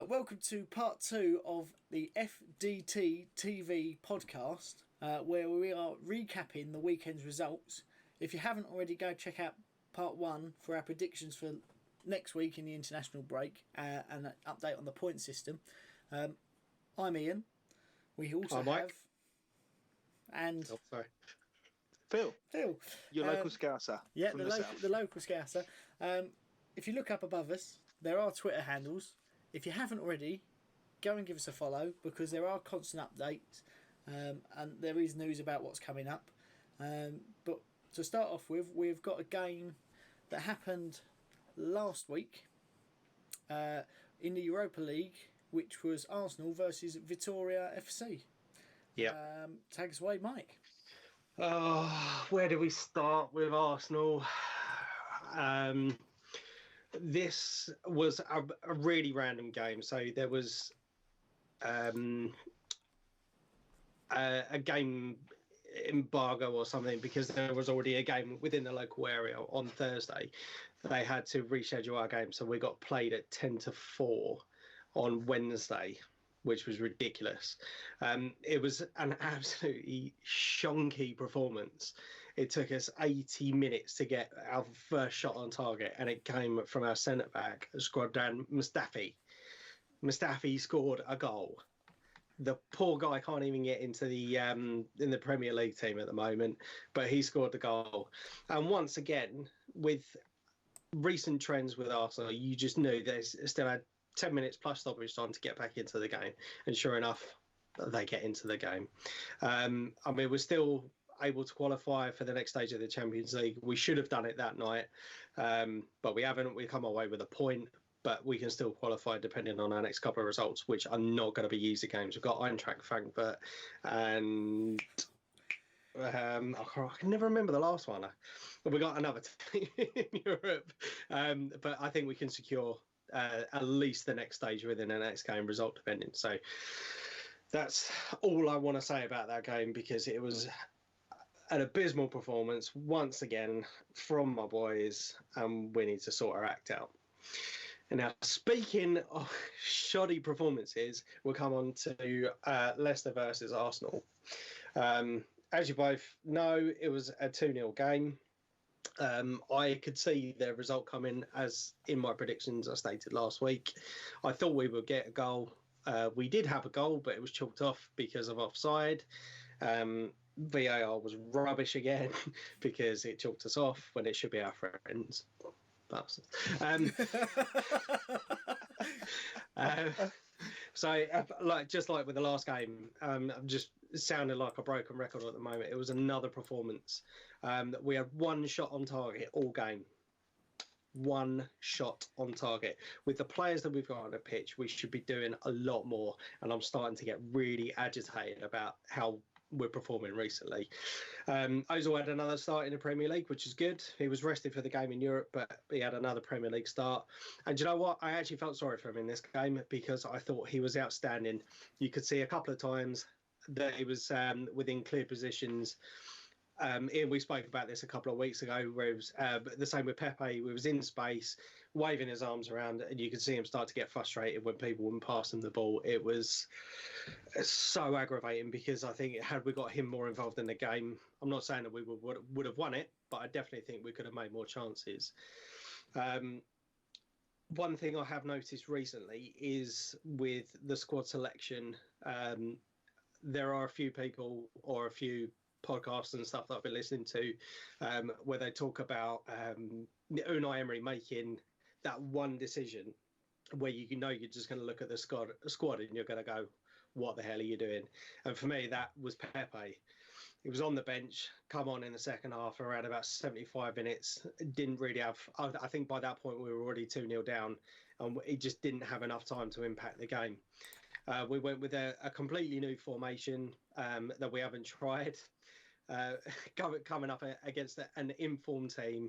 Welcome to part 2 of the FDT-TV podcast, where we are recapping the weekend's results. If you haven't already, go check out part 1 for our predictions for next week in the international break and an update on the point system. I'm Ian. We also have... And... Oh, sorry. Phil. Your local Scouser. Yeah, the local Scouser. If you look up above us, there are Twitter handles. If you haven't already, go and give us a follow because there are constant updates and there is news about what's coming up. But to start off with, we've got a game that happened last week in the Europa League, which was Arsenal versus Vitória FC. Yeah. Take us away, Mike. Where do we start with Arsenal? This was a really random game. So there was a game embargo or something because there was already a game within the local area on Thursday. They had to reschedule our game, so we got played at 10-4 on Wednesday, which was ridiculous. It was an absolutely shonky performance. It took us 80 minutes to get our first shot on target, and it came from our centre-back, Shkodran Mustafi. Mustafi scored a goal. The poor guy can't even get into the in the Premier League team at the moment, but he scored the goal. And once again, with recent trends with Arsenal, you just knew they still had 10 minutes plus stoppage time to get back into the game, and sure enough, they get into the game. We're still able to qualify for the next stage of the Champions League. We should have done it that night, but we haven't. We come away with a point, but we can still qualify depending on our next couple of results, which are not going to be easy games. We've got Eintracht Frankfurt and I can never remember the last one. We got another team in Europe, but I think we can secure at least the next stage within the next game, result depending. So that's all I want to say about that game, because it was an abysmal performance once again from my boys, and we need to sort our act out. And now, speaking of shoddy performances, we'll come on to Leicester versus Arsenal. As you both know, it was a 2-0 game. I could see the result coming, as in my predictions I stated last week. I thought we would get a goal. We did have a goal, but it was chalked off because of offside. VAR was rubbish again because it chalked us off when it should be our friends. Bastards. Just like with the last game, I'm just sounding like a broken record at the moment. It was another performance. We had one shot on target all game. One shot on target. With the players that we've got on the pitch, we should be doing a lot more. And I'm starting to get really agitated about how we're performing recently. Ozil had another start in the Premier League, which is good. He was rested for the game in Europe, but he had another Premier League start. And you know what? I actually felt sorry for him in this game because I thought he was outstanding. You could see a couple of times that he was within clear positions. Ian, we spoke about this a couple of weeks ago, where it was the same with Pepe. He was in space, waving his arms around, and you could see him start to get frustrated when people wouldn't pass him the ball. It was so aggravating because I think had we got him more involved in the game, I'm not saying that we would have won it, but I definitely think we could have made more chances. One thing I have noticed recently is with the squad selection, there are a few people or a few podcasts and stuff that I've been listening to where they talk about Unai Emery making that one decision where you know you're just going to look at the squad and you're going to go, what the hell are you doing? And for me, that was Pepe. He was on the bench, come on in the second half around about 75 minutes. Didn't really have, I think by that point we were already 2-0 down, and he just didn't have enough time to impact the game. We went with a completely new formation that we haven't tried. Coming up against an informed team.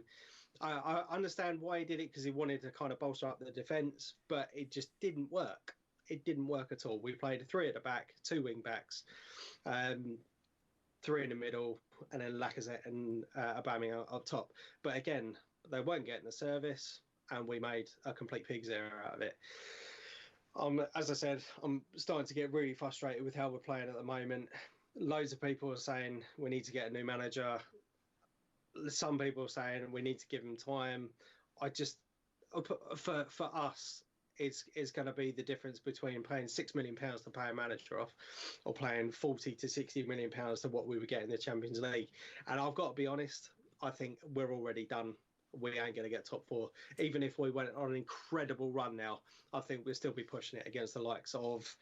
I understand why he did it, because he wanted to kind of bolster up the defence, but it just didn't work. It didn't work at all. We played 3 at the back, 2 wing backs, 3 in the middle, and then Lacazette and Aubameyang up top. But again, they weren't getting the service, and we made a complete pig's error out of it. As I said, I'm starting to get really frustrated with how we're playing at the moment. Loads of people are saying we need to get a new manager. Some people are saying we need to give him time. I just, for us, it's going to be the difference between paying £6 million to pay a manager off, or paying 40 to 60 million pounds to what we would get in the Champions League. And I've got to be honest, I think we're already done. We ain't going to get top four. Even if we went on an incredible run now, I think we'll still be pushing it against the likes of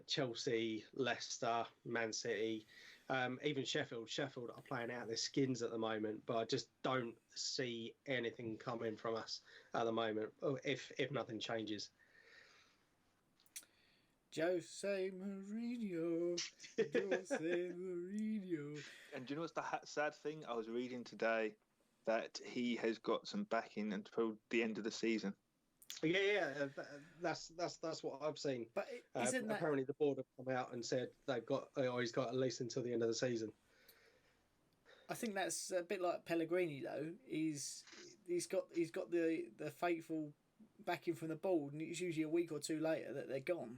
Chelsea, Leicester, Man City, even Sheffield. Sheffield are playing out their skins at the moment, but I just don't see anything coming from us at the moment if nothing changes. Jose Mourinho, Jose Mourinho. And do you know what's the sad thing? I was reading today that he has got some backing until the end of the season. Yeah, that's what I've seen. But isn't that... apparently the board have come out and said he's got at least until the end of the season. I think that's a bit like Pellegrini though. He's got the faithful backing from the board, and it's usually a week or two later that they're gone.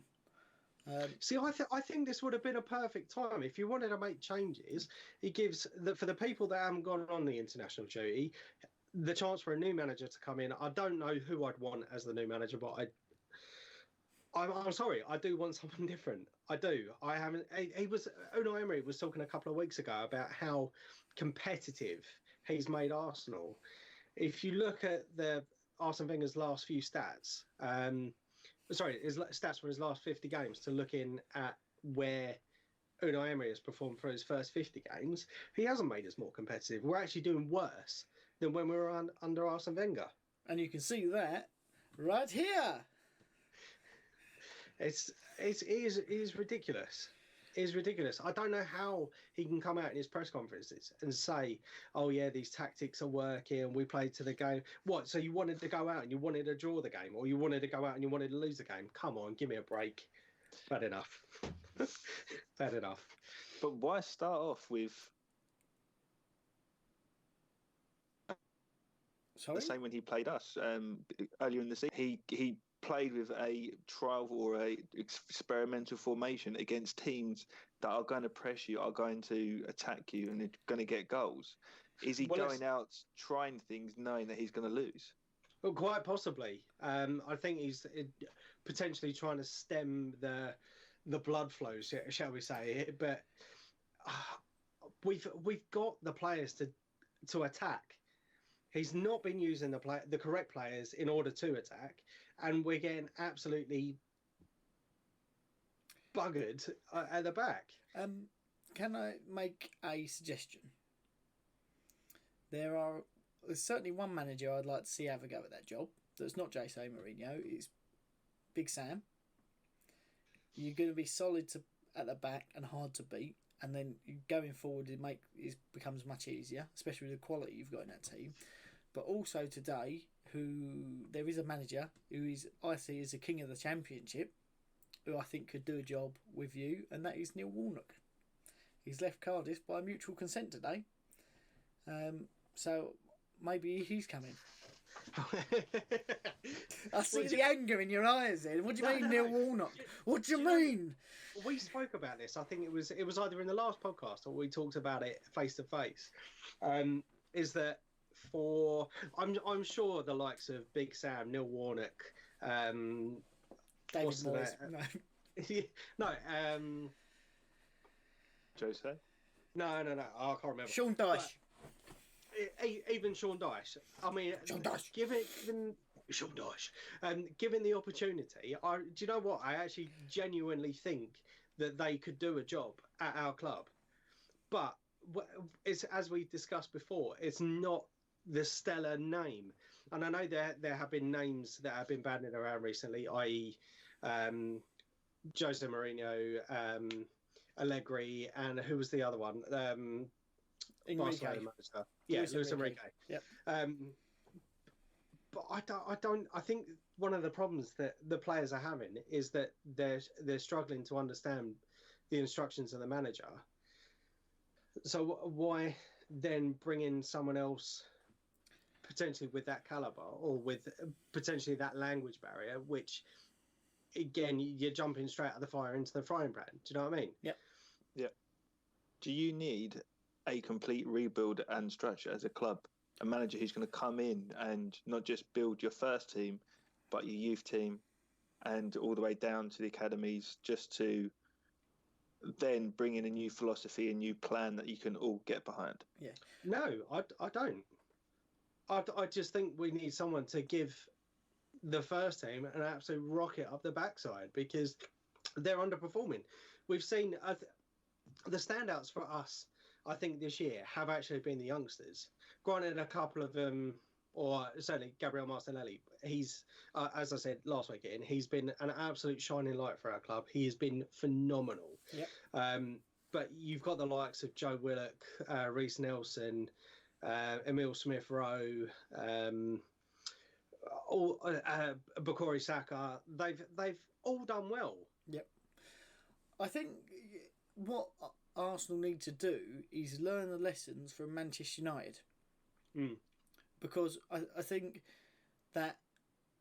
See, I think this would have been a perfect time if you wanted to make changes. It gives for the people that haven't gone on the international duty the chance for a new manager to come in. I don't know who I'd want as the new manager, but I'm sorry, I do want someone different. I do. I haven't. Unai Emery was talking a couple of weeks ago about how competitive he's made Arsenal. If you look at the Arsene Wenger's last few stats. His stats for his last 50 games, to looking at where Unai Emery has performed for his first 50 games, he hasn't made us more competitive. We're actually doing worse than when we were under Arsene Wenger. And you can see that right here. It is ridiculous. It is ridiculous. I don't know how he can come out in his press conferences and say, oh yeah, these tactics are working, we played to the game. What, so you wanted to go out and you wanted to draw the game, or you wanted to go out and you wanted to lose the game? Come on, give me a break. Bad enough. Bad enough. But why start off with the same when he played us earlier in the season? He played with a trial or a experimental formation against teams that are going to press you, are going to attack you, and are going to get goals. Is he going out trying things knowing that he's going to lose? Well, quite possibly. I think he's potentially trying to stem the blood flow, shall we say? But we've got the players to attack. He's not been using the correct players in order to attack, and we're getting absolutely buggered at the back. Can I make a suggestion? There's certainly one manager I'd like to see have a go at that job. That's not Jose Mourinho. It's Big Sam. You're going to be solid at the back and hard to beat, and then going forward it becomes much easier, especially with the quality you've got in that team. But also today, there is a manager who I see as the king of the Championship, who I think could do a job with you, and that is Neil Warnock. He's left Cardiff by mutual consent today, so maybe he's coming. I see the anger in your eyes then. What do you mean, Neil Warnock? What do you mean? We spoke about this. I think it was either in the last podcast or we talked about it face to face. Is that I'm sure the likes of Big Sam, Neil Warnock, David Moyes. No, Jose? No, I can't remember. Sean Dyche. Even Sean Dyche. I mean, Sean Dyche. Sean Dyche. Given the opportunity, do you know what? I actually genuinely think that they could do a job at our club. But it's, as we discussed before, it's not the stellar name. And I know there have been names that have been bandied around recently, i.e. Jose Mourinho, Allegri, and who was the other one? Barcelona manager. Yeah, Luis Enrique. Yep. But I think one of the problems that the players are having is that they're struggling to understand the instructions of the manager. So why then bring in someone else potentially with that caliber or with potentially that language barrier, which again, you're jumping straight out of the fire into the frying pan. Do you know what I mean? Yep. Yeah. Do you need a complete rebuild and structure as a club? A manager who's going to come in and not just build your first team, but your youth team and all the way down to the academies, just to then bring in a new philosophy, a new plan that you can all get behind? Yeah. No, I don't. I just think we need someone to give the first team an absolute rocket up the backside because they're underperforming. We've seen the standouts for us, I think, this year have actually been the youngsters. Granted, a couple of them, or certainly Gabriel Martinelli, he's, as I said last week, he's been an absolute shining light for our club. He has been phenomenal. Yep. But you've got the likes of Joe Willock, Reece Nelson, Emile Smith-Rowe, Bukayo Saka. They've all done well. Yep. I think what Arsenal need to do is learn the lessons from Manchester United. Because I think that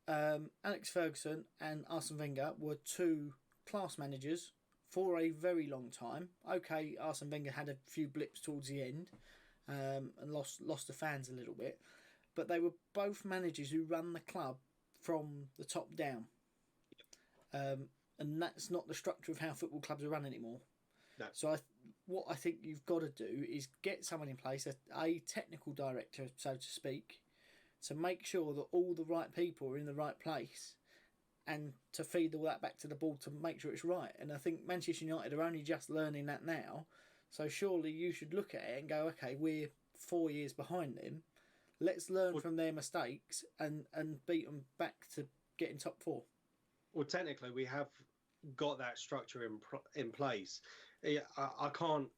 Alex Ferguson and Arsene Wenger were two class managers for a very long time. Okay, Arsene Wenger had a few blips towards the end and lost the fans a little bit, but they were both managers who run the club from the top down. And that's not the structure of how football clubs are run anymore. No. So what I think you've got to do is get someone in place, a technical director, so to speak, to make sure that all the right people are in the right place and to feed all that back to the board to make sure it's right. And I think Manchester United are only just learning that now. So surely you should look at it and go, okay, we're 4 years behind them. Let's learn from their mistakes and beat them back to getting top four. Well, technically, we have got that structure in place. I can't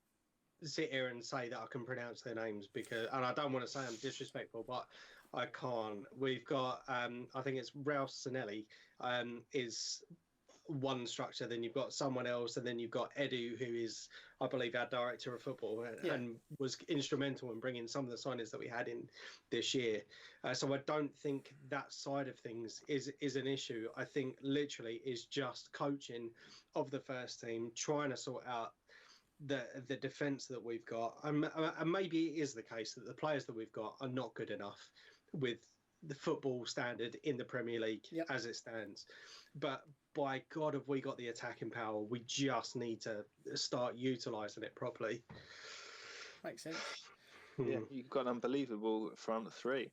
sit here and say that I can pronounce their names because, and I don't want to say I'm disrespectful, but I can't. We've got, I think it's Raul Sanelli is one structure. Then you've got someone else, and then you've got Edu, who is, I believe, our director of football, and was instrumental in bringing some of the signings that we had in this year. So I don't think that side of things is an issue. I think literally is just coaching of the first team, trying to sort out the defence that we've got, and maybe it is the case that the players that we've got are not good enough with the football standard in the Premier League as it stands. But by God, have we got the attacking power? We just need to start utilising it properly. Makes sense. Yeah, you've got an unbelievable front three.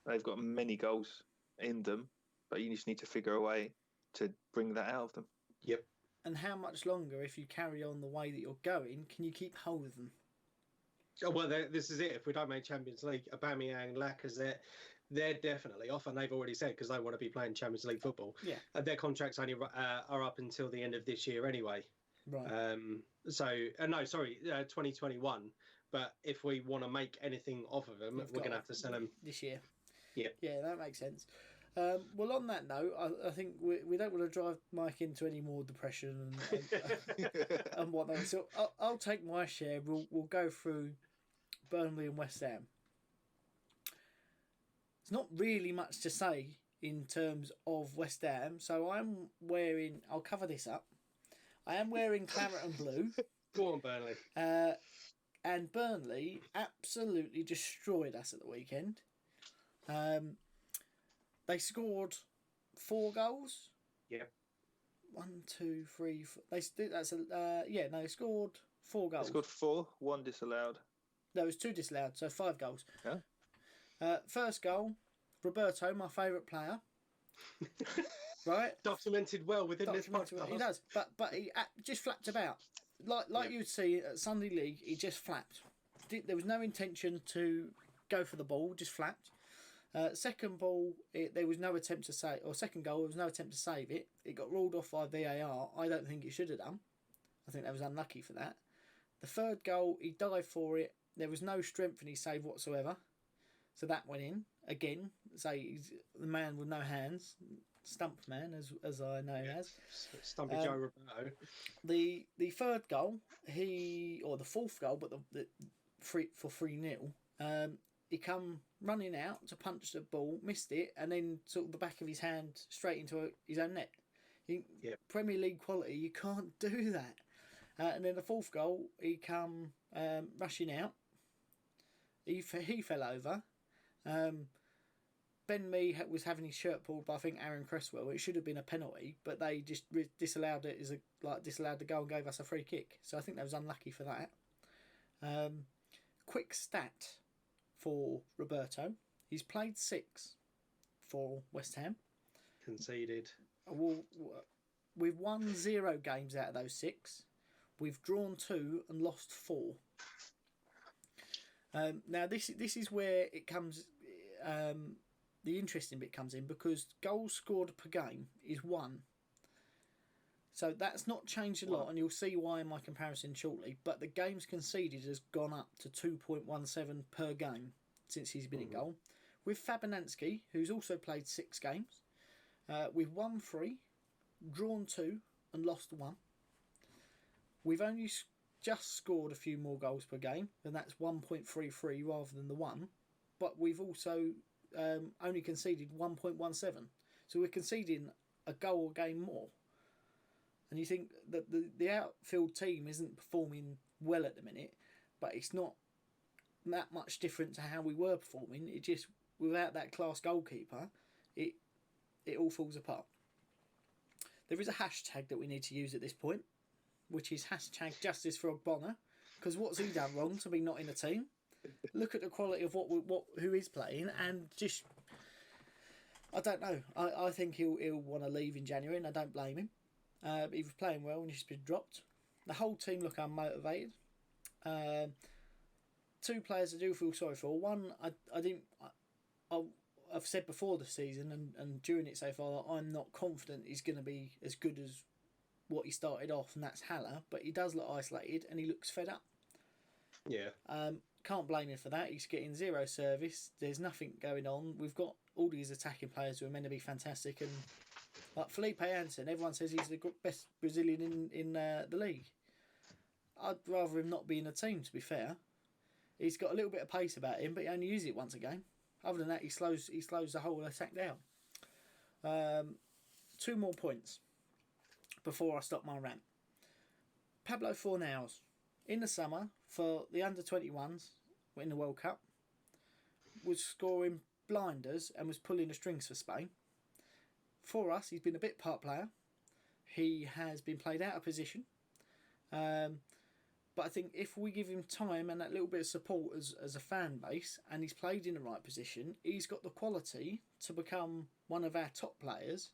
They've got many goals in them, but you just need to figure a way to bring that out of them. Yep. And how much longer, if you carry on the way that you're going, can you keep hold of them? Oh, well, this is it. If we don't make Champions League, Aubameyang, Lacazette, they're definitely off, and they've already said because they want to be playing Champions League football. Yeah. Their contracts only are up until the end of this year anyway. Right. 2021. But if we want to make anything off of them, we're going to have to sell them this year. Yeah. Yeah, that makes sense. Well, on that note, I think we don't want to drive Mike into any more depression and whatnot. So I'll take my share. We'll go through Burnley and West Ham. There's not really much to say in terms of West Ham. So I'll cover this up. I am wearing claret and blue. Go on, Burnley. And Burnley absolutely destroyed us at the weekend. They scored 4 goals. Yep. 1, 2, 3, 4. They scored 4 goals. They scored 4, 1 disallowed. No, it was 2 disallowed, so 5 goals. Yeah. First goal, Roberto, my favourite player. Right. Documented well within this podcast. He does, but he just flapped about, like you would see at Sunday League. He just flapped. There was no intention to go for the ball, just flapped. Second ball, there was no attempt to save, or second goal, there was no attempt to save it. It got ruled off by VAR. I don't think it should have done. I think that was unlucky for that. The third goal, he dived for it. There was no strength in his save whatsoever. So that went in. Again, say he's the man with no hands. Stump man, as I know him as. Stumpy Joe Roberto. The third goal, or the fourth goal, but the 3-0, he come running out to punch the ball, missed it, and then sort of the back of his hand straight into his own net. Premier League quality, you can't do that. And then the fourth goal, he come rushing out. He fell over. Ben Mee was having his shirt pulled by, I think, Aaron Cresswell. It should have been a penalty, but they just disallowed it disallowed the goal and gave us a free kick. So I think they was unlucky for that. Quick stat for Roberto: he's played 6 for West Ham. Conceded. We've won 0 games out of those 6. We've drawn 2 and lost 4. Now this is where it comes. The interesting bit comes in, because goals scored per game is 1. So that's not changed a lot, and you'll see why in my comparison shortly. But the games conceded has gone up to 2.17 per game since he's been in goal. With Fabianski, who's also played 6 games, we've won 3, drawn 2, and lost 1. We've only just scored a few more goals per game, and that's 1.33 rather than the 1. But we've also only conceded 1.17. So we're conceding a goal a game more. And you think that the outfield team isn't performing well at the minute, but it's not that much different to how we were performing. It just, without that class goalkeeper, it all falls apart. There is a hashtag that we need to use at this point, which is hashtag Justice for Ogbonna, because what's he done wrong to be not in the team? Look at the quality of who is playing, and just, I don't know. I think he'll want to leave in January, and I don't blame him. He was playing well and he's been dropped. The whole team look unmotivated. 2 players I do feel sorry for. One, I've said before the season and during it so far, I'm not confident he's going to be as good as what he started off, and that's Haller. But he does look isolated and he looks fed up. Yeah. Can't blame him for that. He's getting 0 service. There's nothing going on. We've got all these attacking players who are meant to be fantastic, and like Felipe Anderson, everyone says he's the best Brazilian in the league. I'd rather him not be in the team, to be fair. He's got a little bit of pace about him, but he only uses it once a game. Other than that, he slows the whole attack down. 2 more points before I stop my rant. Pablo Fornals, in the summer for the under-21s in the World Cup, was scoring blinders and was pulling the strings for Spain. For us, he's been a bit part player. He has been played out of position. But I think if we give him time and that little bit of support as a fan base, and he's played in the right position, he's got the quality to become one of our top players,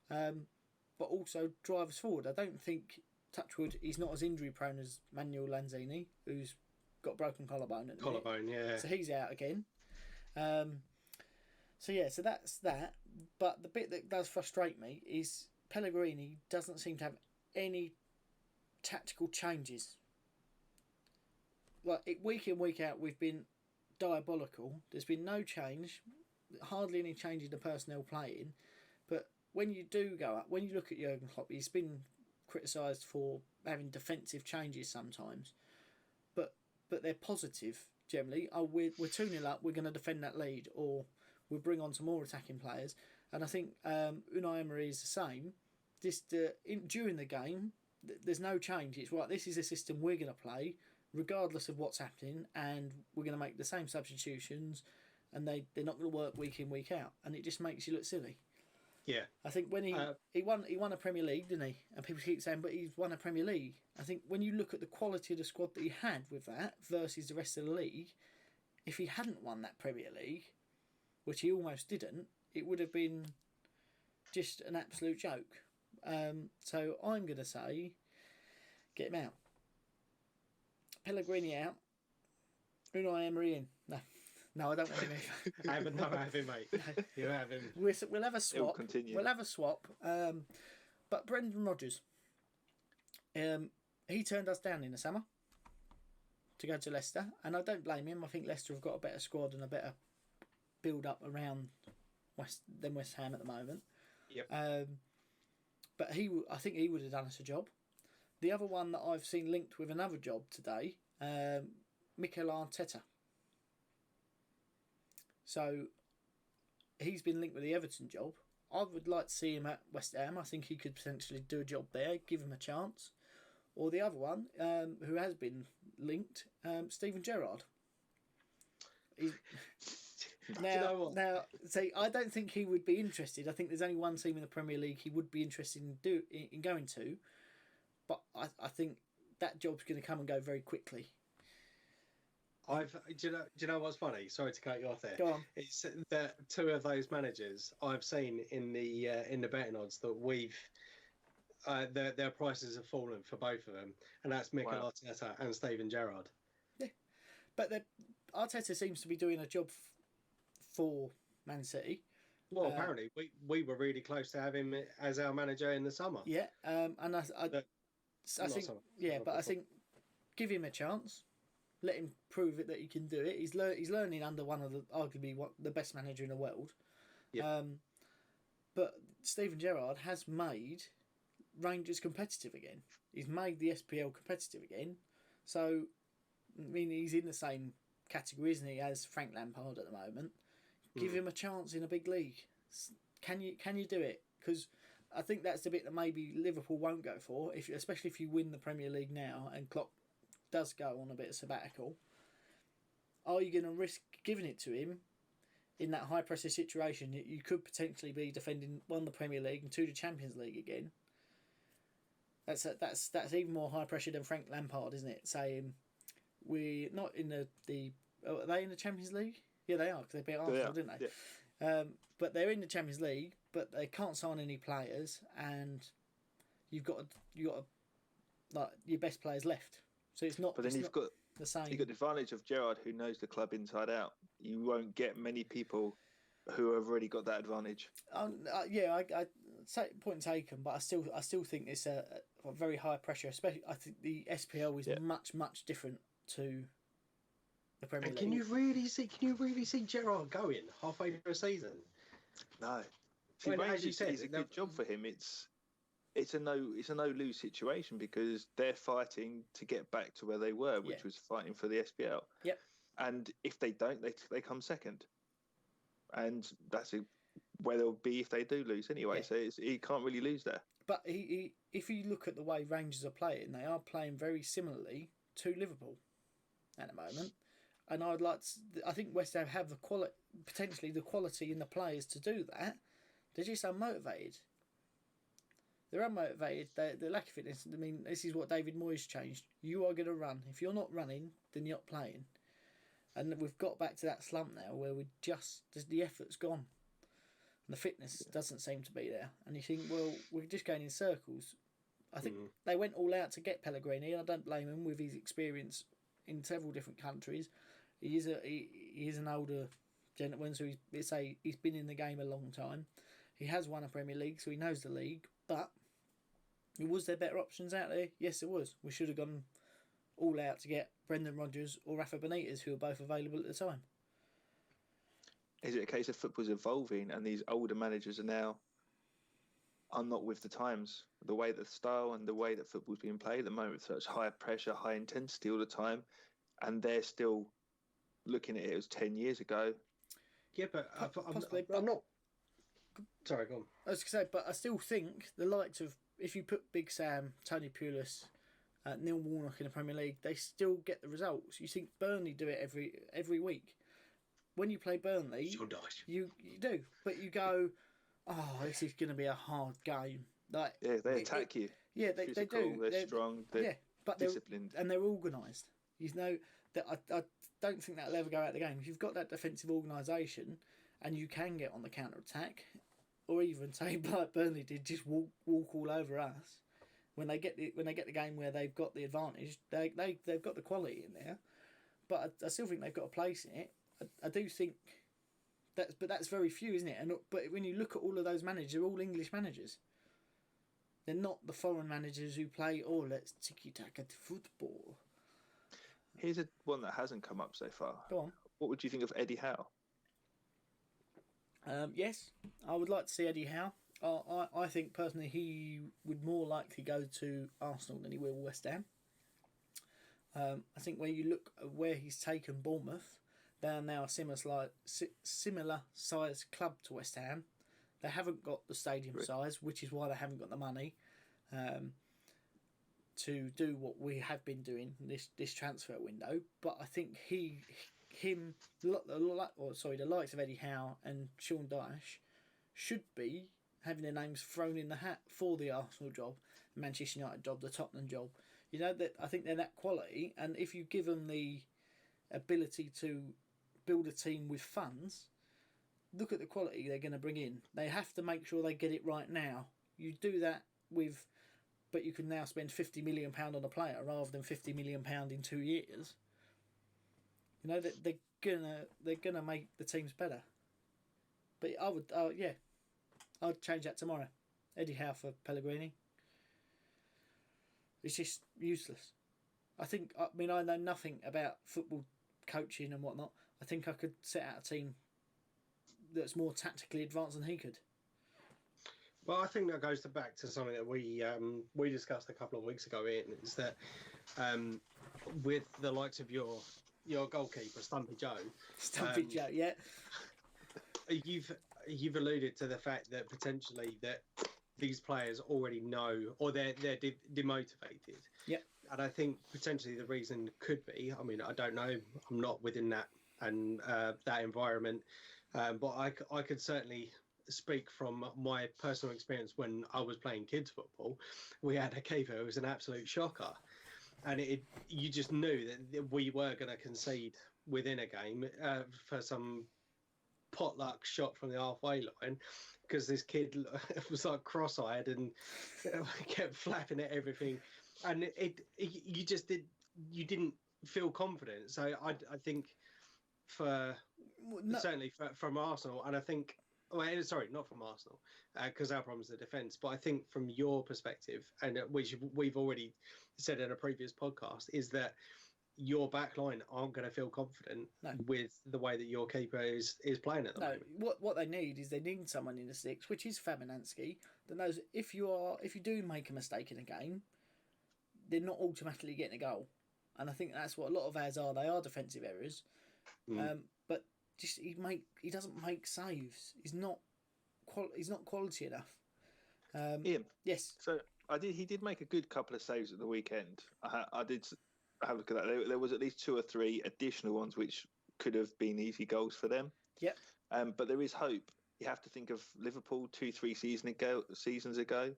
but also drive us forward. I don't think, touchwood, he's not as injury prone as Manuel Lanzini, who's got broken collarbone at the minute. Yeah. So he's out again. So that's that. But the bit that does frustrate me is Pellegrini doesn't seem to have any tactical changes. Like week in, week out, we've been diabolical. There's been no change, hardly any change in the personnel playing. But when you do go up, when you look at Jurgen Klopp, he's been criticised for having defensive changes sometimes. But they're positive generally. Oh, we're 2-0 up, we're going to defend that lead, or we'll bring on some more attacking players. And I think Unai Emery is the same. During the game, there's no change. It's right, this is a system we're going to play, regardless of what's happening, and we're going to make the same substitutions, and they're not going to work week in, week out. And it just makes you look silly. Yeah. I think when he won a Premier League, didn't he? And people keep saying, but he's won a Premier League. I think when you look at the quality of the squad that he had with that versus the rest of the league, if he hadn't won that Premier League, which he almost didn't, it would have been just an absolute joke. So I'm going to say, get him out. Pellegrini out. Unai Emery in. No, I don't want him in. I have him, mate. No. You have him. We'll have a swap. Continue. We'll have a swap. But Brendan Rodgers, he turned us down in the summer to go to Leicester, and I don't blame him. I think Leicester have got a better squad and a better build up around West Ham at the moment. Yep. But I think he would have done us a job. The other one that I've seen linked with another job today, Mikel Arteta. So he's been linked with the Everton job. I would like to see him at West Ham. I think he could potentially do a job there. Give him a chance. Or the other one, who has been linked, Steven Gerrard. Now, see, I don't think he would be interested. I think there's only one team in the Premier League he would be interested in going to, but I think that job's going to come and go very quickly. Do you know what's funny? Sorry to cut you off there. Go on. It's that two of those managers I've seen in the betting odds that we've their prices have fallen for both of them, and that's Mikel Arteta and Steven Gerrard. Yeah, but Arteta seems to be doing a job for Man City. Well, apparently we were really close to having him as our manager in the summer. Yeah, and I think I think give him a chance, let him prove it that he can do it. He's learning under one of arguably the best manager in the world. Yeah. But Steven Gerrard has made Rangers competitive again. He's made the SPL competitive again. So, I mean, he's in the same category, isn't he, as Frank Lampard at the moment. Give him a chance in a big league. Can you do it? Because I think that's the bit that maybe Liverpool won't go for, especially if you win the Premier League now and Klopp does go on a bit of sabbatical. Are you going to risk giving it to him in that high pressure situation that you could potentially be defending one the Premier League and two the Champions League again? That's even more high pressure than Frank Lampard, isn't it? Saying we're not in the are they in the Champions League? Yeah, they are because they beat Arsenal, didn't they? Yeah. But they're in the Champions League, but they can't sign any players, and you've got like your best players left. So it's not. But then you've got the same. You've got the advantage of Gerrard, who knows the club inside out. You won't get many people who have already got that advantage. Yeah, I say point taken, but I still think it's a very high pressure. Especially, I think the SPL is much different to the Premier League. Can you really see Gerrard going halfway through a season? No. See, as you said, it's a good job for him. It's a no lose situation because they're fighting to get back to where they were, which was fighting for the SPL. Yep. And if they don't, they come second. And that's where they'll be if they do lose anyway. Yeah. So he can't really lose there. But if you look at the way Rangers are playing, they are playing very similarly to Liverpool at the moment. And I think West Ham have potentially the quality in the players to do that. They're just unmotivated. They're unmotivated. They lack of fitness. I mean, this is what David Moyes changed. You are going to run. If you're not running, then you're not playing. And we've got back to that slump now where the effort's gone. And the fitness doesn't seem to be there. And you think, well, we're just going in circles. I think they went all out to get Pellegrini, and I don't blame him with his experience in several different countries. He is an older gentleman, so he's been in the game a long time. He has won a Premier League, so he knows the league. But was there better options out there? Yes, there was. We should have gone all out to get Brendan Rodgers or Rafa Benitez, who were both available at the time. Is it a case of football's evolving and these older managers are not with the times? The way that style and the way that football's being played at the moment, with such high pressure, high intensity all the time, and they're still looking at it as 10 years ago. Yeah, but I'm not. Sorry, go on. I was going to say, but I still think the likes of, if you put Big Sam, Tony Pulis, Neil Warnock in the Premier League, they still get the results. You think Burnley do it every week. When you play Burnley, you do, but you go, oh, this is going to be a hard game. Like, yeah, they attack you. Yeah, they do. They're strong. They're disciplined, and they're organised. You know that I don't think that'll ever go out of the game. If you've got that defensive organisation, and you can get on the counter attack, or even say like Burnley did, just walk all over us. When they get the game where they've got the advantage, they've got the quality in there. But I still think they've got a place in it. I do think that's very few, isn't it? But when you look at all of those managers, they're all English managers. They're not the foreign managers who play, let's tiki-taka football. Here's one that hasn't come up so far. Go on. What would you think of Eddie Howe? Yes, I would like to see Eddie Howe. I think personally he would more likely go to Arsenal than he will West Ham. I think when you look at where he's taken Bournemouth, they are now a similar sized club to West Ham. They haven't got the stadium size, which is why they haven't got the money to do what we have been doing this transfer window. But I think the likes of Eddie Howe and Sean Dyche should be having their names thrown in the hat for the Arsenal job, the Manchester United job, the Tottenham job. You know, that I think they're that quality, and if you give them the ability to build a team with funds, look at the quality they're going to bring in. They have to make sure they get it right now. You do that but you can now spend £50 million on a player rather than £50 million in 2 years. You know that they're gonna make the teams better. But I'd change that tomorrow. Eddie Howe for Pellegrini. It's just useless. I know nothing about football coaching and whatnot. I think I could set out a team that's more tactically advanced than he could. Well, I think that goes back to something that we discussed a couple of weeks ago, Ian, is that with the likes of your goalkeeper, Stumpy Joe. Stumpy Joe, yeah. You've alluded to the fact that potentially that these players already know, or they're demotivated. Yeah. And I think potentially the reason could be, I mean, I don't know, I'm not within that and that environment, but I could certainly speak from my personal experience when I was playing kids football. We had a keeper who was an absolute shocker, and you just knew that we were going to concede within a game for some potluck shot from the halfway line, because this kid was like cross-eyed and kept flapping at everything, and you didn't feel confident. So I think certainly from Arsenal, and I think. Well, sorry, not from Arsenal, because our problem is the defence. But I think from your perspective, and which we've already said in a previous podcast, is that your back line aren't going to feel confident with the way that your keeper is playing at the moment. What they need is someone in the six, which is Fabianski, that knows if you do make a mistake in a game, they're not automatically getting a goal. And I think that's what a lot of ours are. They are defensive errors, but just he doesn't make saves. He's not quality enough. Ian. Yes. So he did make a good couple of saves at the weekend. I did have a look at that. There was at least 2 or 3 additional ones which could have been easy goals for them. Yep. But there is hope. You have to think of Liverpool 2-3 seasons ago.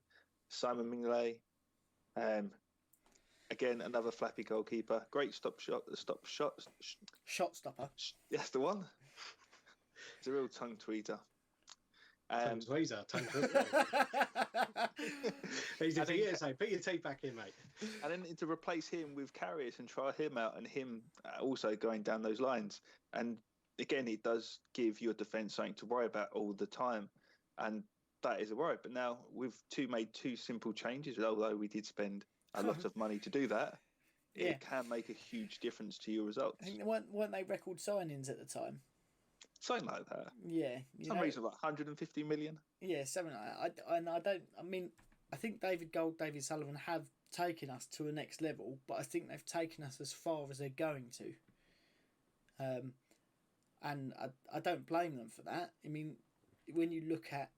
Simon Mignolet. Again, another flappy goalkeeper. Great shot stopper. That's the one. It's a real tongue tweezer. Tongue tweezer. He's put your teeth back in, mate. And then to replace him with Karius and try him out, and him also going down those lines. And again, it does give your defence something to worry about all the time. And that is a worry. But now we've made 2 simple changes, although we did spend a lot of money to do that. Yeah. It can make a huge difference to your results. I think weren't they record signings at the time? Something like that. Yeah. Some reason like 150 million. Yeah, something like that. I think David Gold, David Sullivan have taken us to a next level, but I think they've taken us as far as they're going to. And I don't blame them for that. I mean, when you look at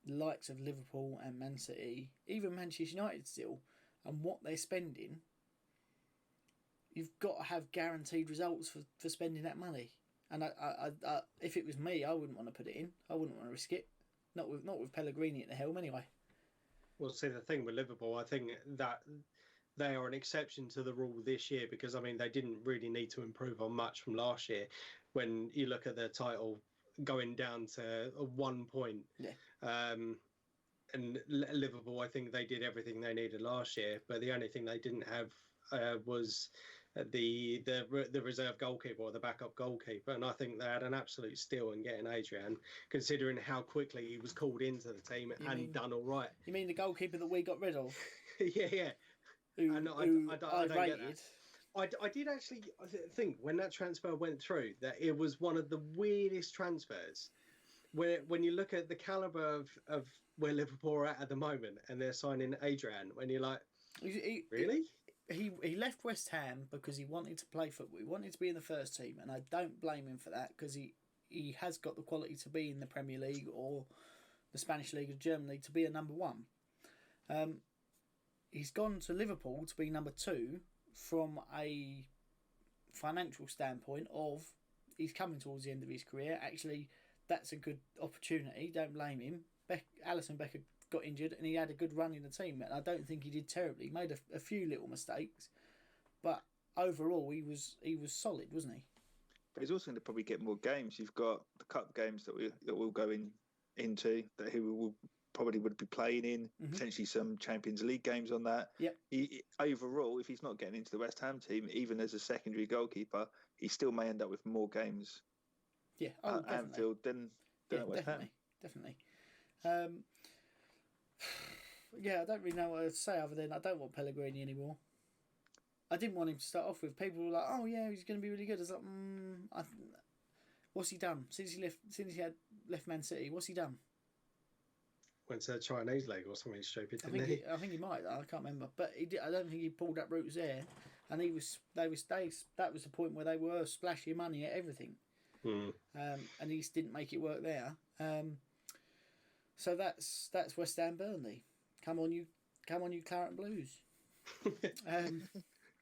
the likes of Liverpool and Man City, even Manchester United still, and what they're spending, you've got to have guaranteed results for spending that money. And I if it was me, I wouldn't want to put it in. I wouldn't want to risk it. Not with Pellegrini at the helm anyway. Well, see, the thing with Liverpool, I think that they are an exception to the rule this year, because, I mean, they didn't really need to improve on much from last year. When you look at their title going down to 1 point, and Liverpool, I think they did everything they needed last year, but the only thing they didn't have was the reserve goalkeeper or the backup goalkeeper, and I think they had an absolute steal in getting Adrian, considering how quickly he was called into the team done all right. You mean the goalkeeper that we got rid of? Yeah. Who I don't get that. I did actually think when that transfer went through that it was one of the weirdest transfers. Where when you look at the calibre of where Liverpool are at the moment, and they're signing Adrian, when you're like, really? He left West Ham because he wanted to play football. He wanted to be in the first team, and I don't blame him for that, because he he has got the quality to be in the Premier League or the Spanish League or German League to be a number one. He's gone to Liverpool to be number 2 from a financial standpoint of he's coming towards the end of his career. Actually, that's a good opportunity. Don't blame him. Alisson Becker got injured and he had a good run in the team. And I don't think he did terribly. He made a few little mistakes, but overall he was solid, wasn't he? But he's also going to probably get more games. You've got the cup games that we'll go into that he will probably would be playing in, potentially some Champions League games on that. Yep. Overall, if he's not getting into the West Ham team, even as a secondary goalkeeper, he still may end up with more games at Anfield than at West Ham. Definitely. I don't really know what to say other than I don't want Pellegrini anymore. I didn't want him to start off with. People were like, "Oh yeah, he's going to be really good." I was like, "What's he done since he had left Man City? What's he done?" Went to the Chinese league or something stupid. I think he might. I can't remember, but he did. I don't think he pulled up roots there, and that was the point where they were splashing money at everything, and he just didn't make it work there. So that's West Ham Burnley. Come on, you Claret and Blues.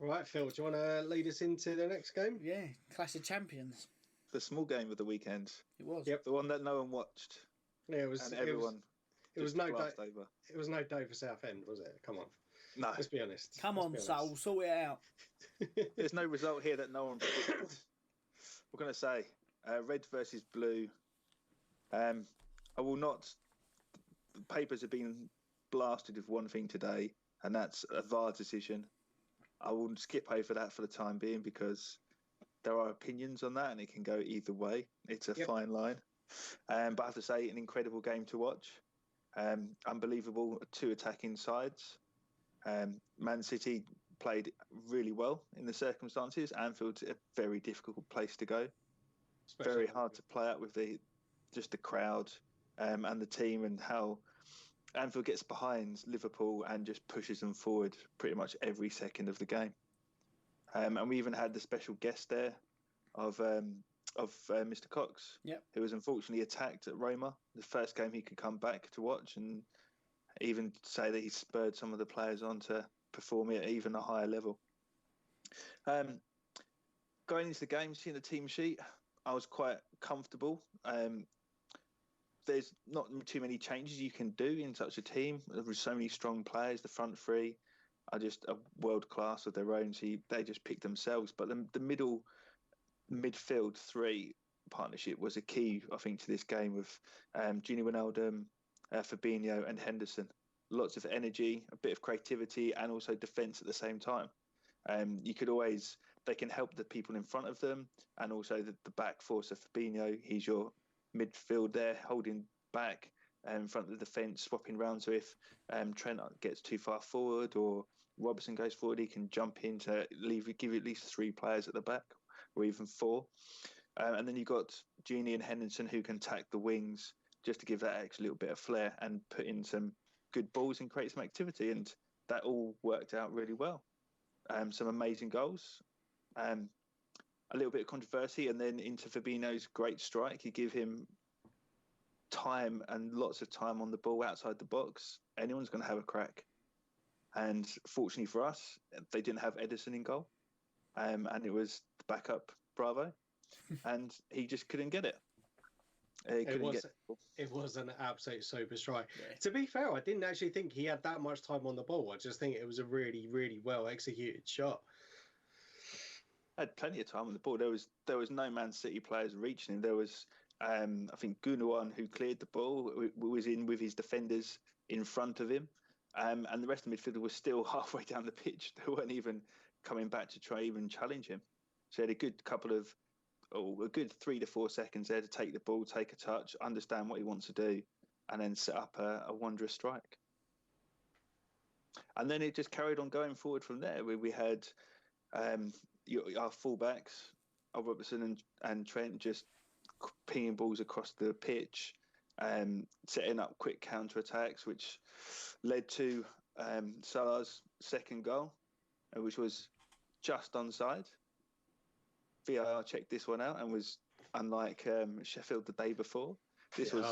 Right, Phil, do you want to lead us into the next game? Yeah, Clash of Champions. The small game of the weekend. It was. Yep. The one that no one watched. Yeah, it was. And everyone. It was no day. It was no day for Southend, was it? Come on. No. Let's be honest. Come on, Sol, sort it out. There's no result here that no one predicted. We're going to say red versus blue. I will not. The papers have been blasted with one thing today, and that's a VAR decision. I will skip over that for the time being because there are opinions on that and it can go either way. It's a fine line. But I have to say, an incredible game to watch. Unbelievable 2 attacking sides. Man City played really well in the circumstances. Anfield's a very difficult place to go. Especially very hard to play out with the crowd and the team, and how Anfield gets behind Liverpool and just pushes them forward pretty much every second of the game. And we even had the special guest there of Mr. Cox, who was unfortunately attacked at Roma, the first game he could come back to watch, and even say that he spurred some of the players on to perform at even a higher level. Going into the game, seeing the team sheet, I was quite comfortable. There's not too many changes you can do in such a team. There's so many strong players. The front 3 are just a world class of their own. So they just pick themselves. But the midfield 3 partnership was a key, I think, to this game with Gini Wijnaldum, Fabinho, and Henderson. Lots of energy, a bit of creativity, and also defence at the same time. They can help the people in front of them, and also the back 4. So Fabinho, he's your midfield there, holding back in front of the defence, swapping round. So if Trent gets too far forward or Robertson goes forward, he can jump in to give you at least 3 players at the back, or even 4. And then you've got Gini and Henderson who can attack the wings just to give that extra little bit of flair and put in some good balls and create some activity. And that all worked out really well. Some amazing goals. A little bit of controversy, and then into Fabinho's great strike. You give him time and lots of time on the ball outside the box. Anyone's going to have a crack. And fortunately for us, they didn't have Edison in goal. And it was the backup Bravo. And he just couldn't get it. It was an absolute super strike. Yeah. To be fair, I didn't actually think he had that much time on the ball. I just think it was a really, really well executed shot. Had plenty of time on the ball. There was no Man City players reaching him. There was, I think, Gundogan, who cleared the ball, was in with his defenders in front of him, and the rest of the midfield was still halfway down the pitch. They weren't even coming back to try even challenge him. So he had a good 3 to 4 seconds there to take the ball, take a touch, understand what he wants to do, and then set up a wondrous strike. And then it just carried on going forward from there. We had our fullbacks, Robertson and Trent, just pinging balls across the pitch, setting up quick counter-attacks, which led to Salah's second goal, which was just onside. VAR checked this one out and was unlike Sheffield the day before. This was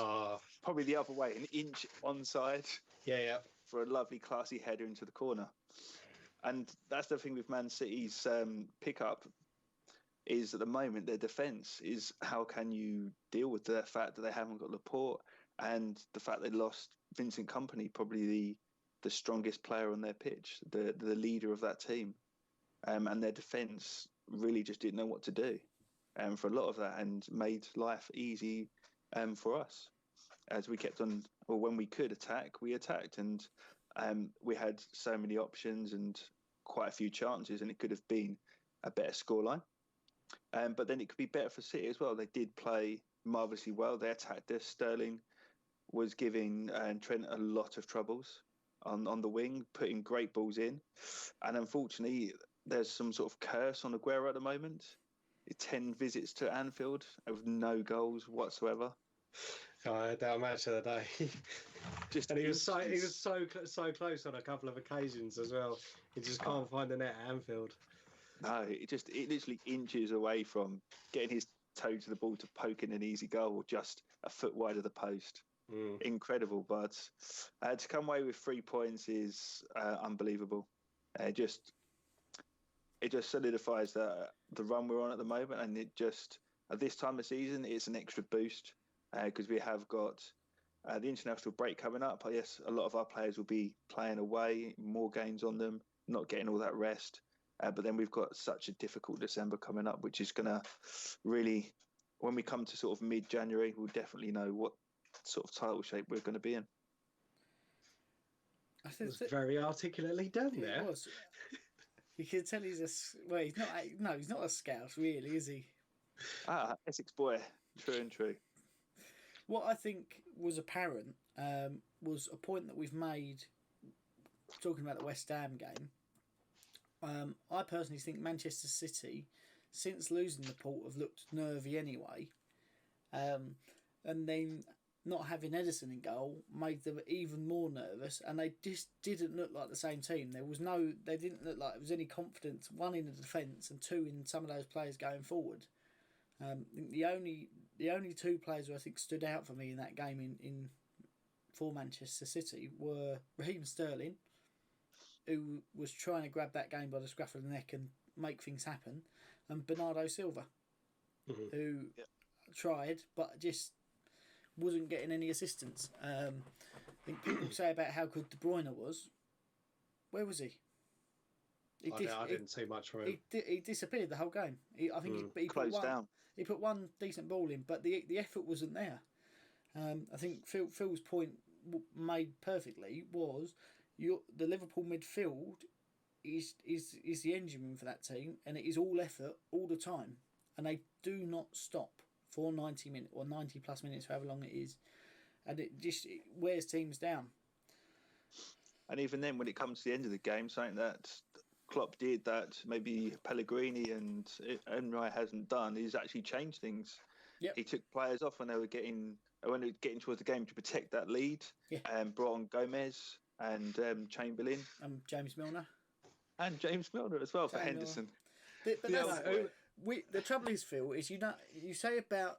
probably the other way, an inch onside. Yeah. For a lovely, classy header into the corner. And that's the thing with Man City's pickup is at the moment their defence is how can you deal with the fact that they haven't got Laporte and the fact they lost Vincent Kompany, probably the strongest player on their pitch, the leader of that team. And their defence really just didn't know what to do for a lot of that and made life easy for us. As we kept on, or when we could attack, we attacked, and we had so many options and quite a few chances, and it could have been a better scoreline. But then it could be better for City as well. They did play marvellously well. They attacked us. Sterling was giving Trent a lot of troubles on the wing, putting great balls in. And unfortunately, there's some sort of curse on Aguero at the moment. 10 visits to Anfield with no goals whatsoever. I had that match of the day. And he was so close on a couple of occasions as well. He just can't find the net at Anfield. No, it literally inches away from getting his toe to the ball to poking an easy goal, or just a foot wide of the post. Incredible, but to come away with 3 points is unbelievable. It just solidifies the run we're on at the moment, and it just at this time of season it's an extra boost because we have got the international break coming up. Yes, a lot of our players will be playing away, more games on them, not getting all that rest. But then we've got such a difficult December coming up, which is going to really, when we come to sort of mid-January, we'll definitely know what sort of title shape we're going to be in. I think it was very articulately done there. It was. You can tell he's he's not a scout, really, is he? Essex boy, true and true. What I think was apparent was a point that we've made talking about the West Ham game. I personally think Manchester City, since losing the Port, have looked nervy anyway. And then not having Ederson in goal made them even more nervous, and they just didn't look like the same team. They didn't look like there was any confidence, one in the defence and two in some of those players going forward. The only two players who I think stood out for me in that game for Manchester City were Raheem Sterling, who was trying to grab that game by the scruff of the neck and make things happen, and Bernardo Silva, who tried but just wasn't getting any assistance. I think people say about how good De Bruyne was. Where was he? I didn't see much from him. He disappeared the whole game. I think he closed down. He put one decent ball in, but the effort wasn't there. I think Phil's point made perfectly was the Liverpool midfield is the engine room for that team, and it is all effort all the time, and they do not stop for 90 minutes or 90 plus minutes, however long it is, and it wears teams down. And even then, when it comes to the end of the game, something that Klopp did that maybe Pellegrini and Enright hasn't done is actually change things. Yep. He took players off when they were getting towards the game to protect that lead. And brought on Gomez and Chamberlain. James Milner. And James Milner as well for Henderson. The trouble is, Phil, is you say about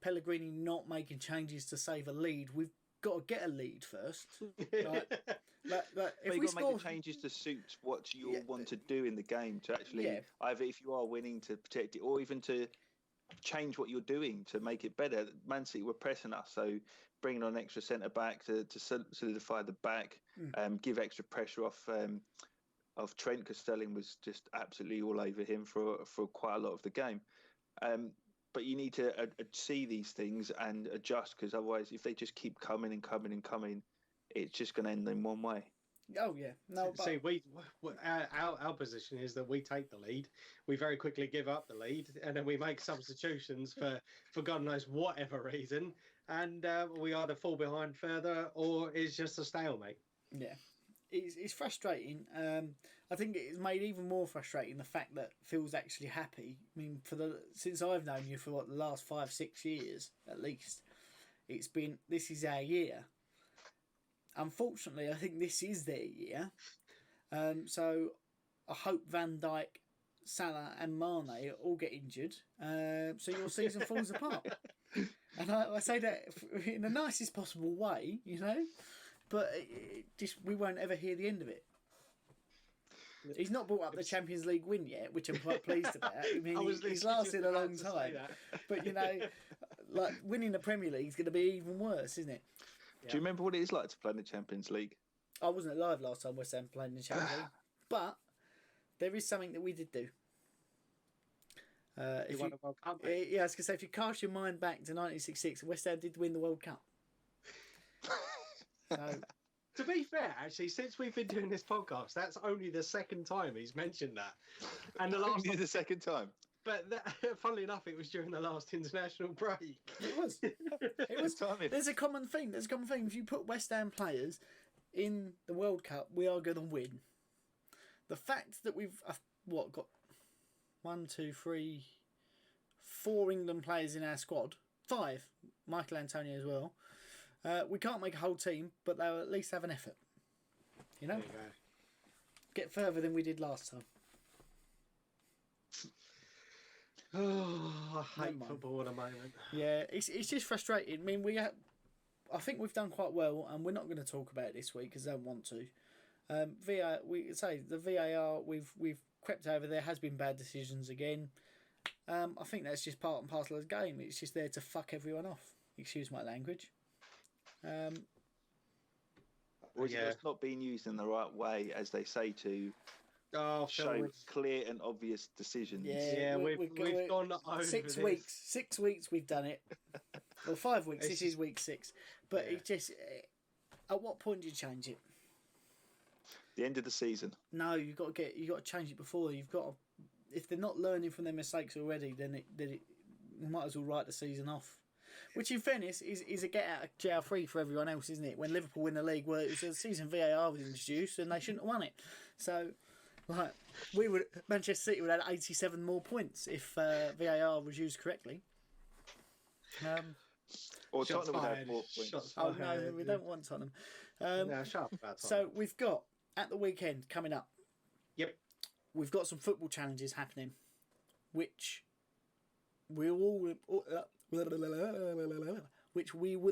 Pellegrini not making changes to save a lead. We've got to get a lead first. But you've got to make the changes to suit what you want to do in the game to actually either, if you are winning, to protect it, or even to change what you're doing to make it better. Man City were pressing us, so bringing on extra centre back to solidify the back, give extra pressure off Trent, because Sterling was just absolutely all over him for quite a lot of the game. But you need to see these things and adjust, because otherwise, if they just keep coming and coming and coming, it's just going to end in one way. Oh yeah, no. But... See, our position is that we take the lead, we very quickly give up the lead, and then we make substitutions for God knows whatever reason, and we either fall behind further or it's just a stalemate. Yeah, it's frustrating. I think it's made even more frustrating the fact that Phil's actually happy. I mean, since I've known you for the last 5-6 years at least, this is our year. Unfortunately, I think this is their year. So I hope Van Dijk Salah and Mane all get injured, so your season falls apart. And I say that in the nicest possible way, you know, but we won't ever hear the end of it. He's not brought up the Champions League win yet, which I'm quite pleased about. I mean, he's lasted a long time, but you know, like winning the Premier League is going to be even worse, isn't it? Do you remember what it is like to play in the Champions League? I wasn't alive last time West Ham played in the Champions League, but there is something that we did do. If won the World Cup, yeah, I was going to say, if you cast your mind back to 1966, West Ham did win the World Cup. So, to be fair, actually, since we've been doing this podcast, that's only the second time he's mentioned that. And the last only the second time. But funnily enough, it was during the last international break. It was. It was. There's a common thing. If you put West Ham players in the World Cup, we are going to win. The fact that we've got 4 England players in our squad, 5, Michael Antonio as well. We can't make a whole team, but they'll at least have an effort. You know, There you go. Get further than we did last time. Oh, I hate football at the moment. Yeah, it's just frustrating. I mean, I think we've done quite well, and we're not going to talk about it this week because I don't want to. The VAR we've crept over. There has been bad decisions again. I think that's just part and parcel of the game. It's just there to fuck everyone off. Excuse my language. Or is it just not being used in the right way, as they say, to show clear and obvious decisions? Yeah, we've gone over 6 weeks. 6 weeks we've done it. Well, 5 weeks. This is week 6. But it just... At what point do you change it? The end of the season. No, you got to change it before. You've got to, if they're not learning from their mistakes already, then you might as well write the season off. Which, in fairness, is a get out of jail free for everyone else, isn't it? When Liverpool win the league, well, it was a season VAR was introduced, and they shouldn't have won it. So, like, Manchester City would have had 87 more points if VAR was used correctly. Or Tottenham would have more points. Oh no, we don't want Tottenham. Shut up about Tottenham. So we've got at the weekend coming up. Yep. We've got some football challenges happening, which we will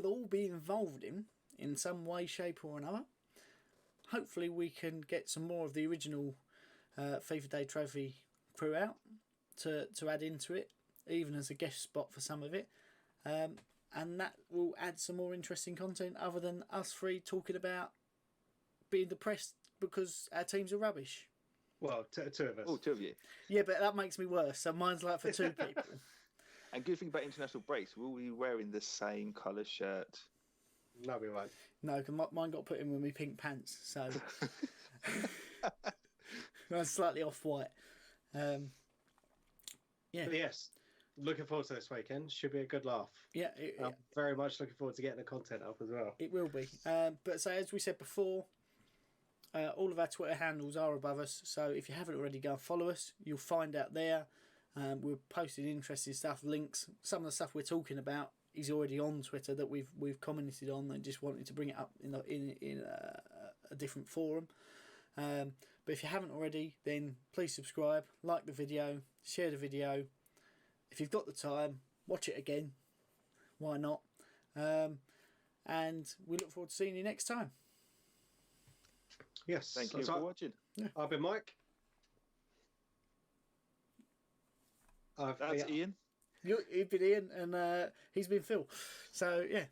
all be involved in some way, shape, or another. Hopefully, we can get some more of the original FIFA Day Trophy crew out to add into it, even as a guest spot for some of it. And that will add some more interesting content other than us three talking about being depressed because our teams are rubbish. Well, 2 of us. Oh, 2 of you. Yeah, but that makes me worse. So mine's like for 2 people. And good thing about international breaks, we'll be wearing the same colour shirt. No, we won't. No, because mine got put in with my pink pants, so I'm slightly off-white. Yeah. But yes, looking forward to this weekend. Should be a good laugh. Yeah. I'm very much looking forward to getting the content up as well. It will be. But so as we said before, all of our Twitter handles are above us. So if you haven't already, go and follow us. You'll find out there. We're posting interesting stuff, links. Some of the stuff we're talking about is already on Twitter that we've commented on and just wanted to bring it up in a different forum. But if you haven't already, then please subscribe, like the video, share the video. If you've got the time, watch it again. Why not? And we look forward to seeing you next time. Yes. Thank you for watching. Yeah. I've been Mike. That's Ian. You've been Ian, and he's been Phil. So, yeah.